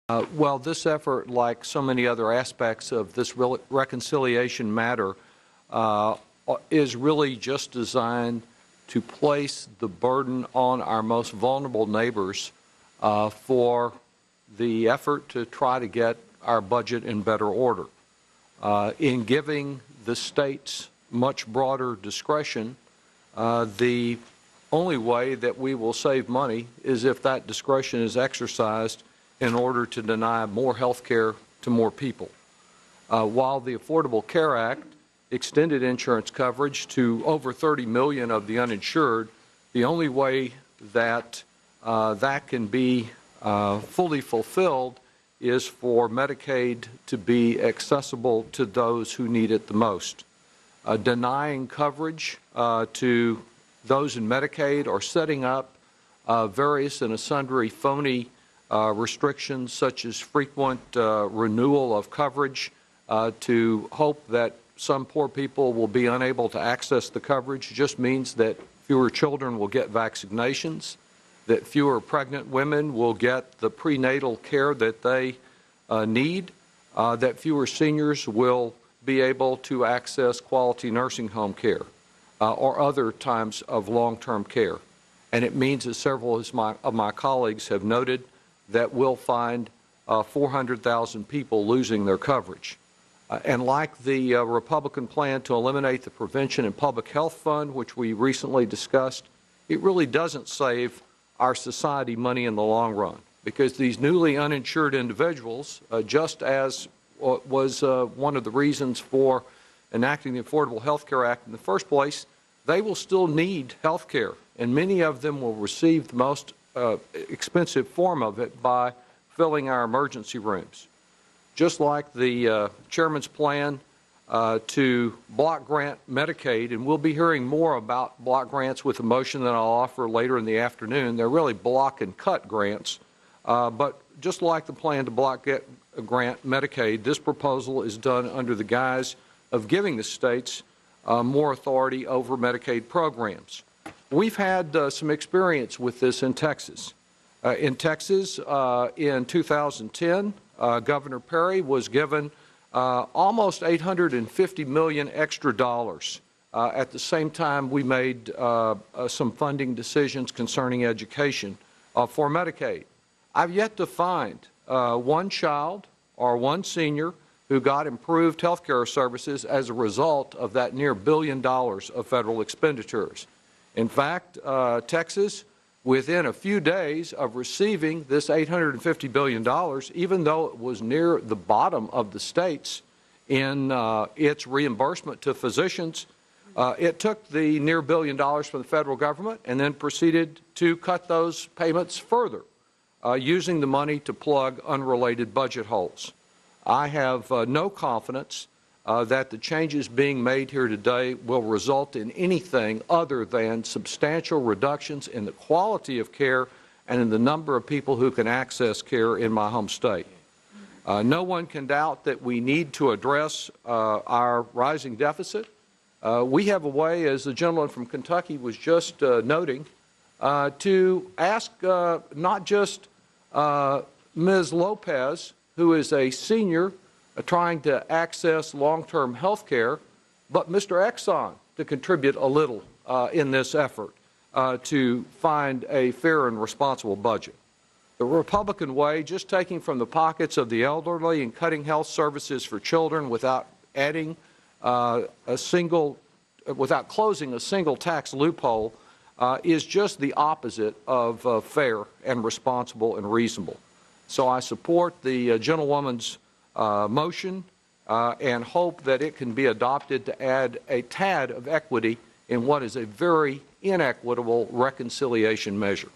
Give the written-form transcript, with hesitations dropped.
Well, this effort, like so many other aspects of this reconciliation matter, is really just designed to place the burden on our most vulnerable neighbors for the effort to try to get our budget in better order. In giving the states much broader discretion, the only way that we will save money is if that discretion is exercised in order to deny more health care to more people. While the Affordable Care Act extended insurance coverage to over 30 million of the uninsured, the only way that that can be fully fulfilled is for Medicaid to be accessible to those who need it the most. Denying coverage to those in Medicaid or setting up various and sundry phony restrictions such as frequent renewal of coverage to hope that some poor people will be unable to access the coverage just means that fewer children will get vaccinations, that fewer pregnant women will get the prenatal care that they need, that fewer seniors will be able to access quality nursing home care or other types of long-term care. And it means, as several of my colleagues have noted, that we'll find 400,000 people losing their coverage. And like the Republican plan to eliminate the Prevention and Public Health Fund, which we recently discussed, it really doesn't save our society money in the long run, because these newly uninsured individuals, just as was one of the reasons for enacting the Affordable Health Care Act in the first place, they will still need health care, and many of them will receive the most expensive form of it by filling our emergency rooms. Just like the chairman's plan to block grant Medicaid, and we'll be hearing more about block grants with a motion that I'll offer later in the afternoon. They're really block and cut grants, but just like the plan to block grant Medicaid, this proposal is done under the guise of giving the states more authority over Medicaid programs. We've had some experience with this in Texas. In 2010, Governor Perry was given almost $850 million extra dollars. At the same time, we made some funding decisions concerning education for Medicaid. I've yet to find one child or one senior who got improved health care services as a result of that near $1 billion of federal expenditures. In fact, Texas, within a few days of receiving this $850 billion, even though it was near the bottom of the states in its reimbursement to physicians, it took the near $1 billion from the federal government and then proceeded to cut those payments further, using the money to plug unrelated budget holes. I have no confidence that the changes being made here today will result in anything other than substantial reductions in the quality of care and in the number of people who can access care in my home state. No one can doubt that we need to address our rising deficit. We have a way, as the gentleman from Kentucky was just noting, to ask not just Ms. Lopez, who is a senior trying to access long-term health care, but Mr. Exxon to contribute a little in this effort to find a fair and responsible budget. The Republican way, just taking from the pockets of the elderly and cutting health services for children without adding without closing a single tax loophole, is just the opposite of fair and responsible and reasonable. So I support the gentlewoman's motion and hope that it can be adopted to add a tad of equity in what is a very inequitable reconciliation measure.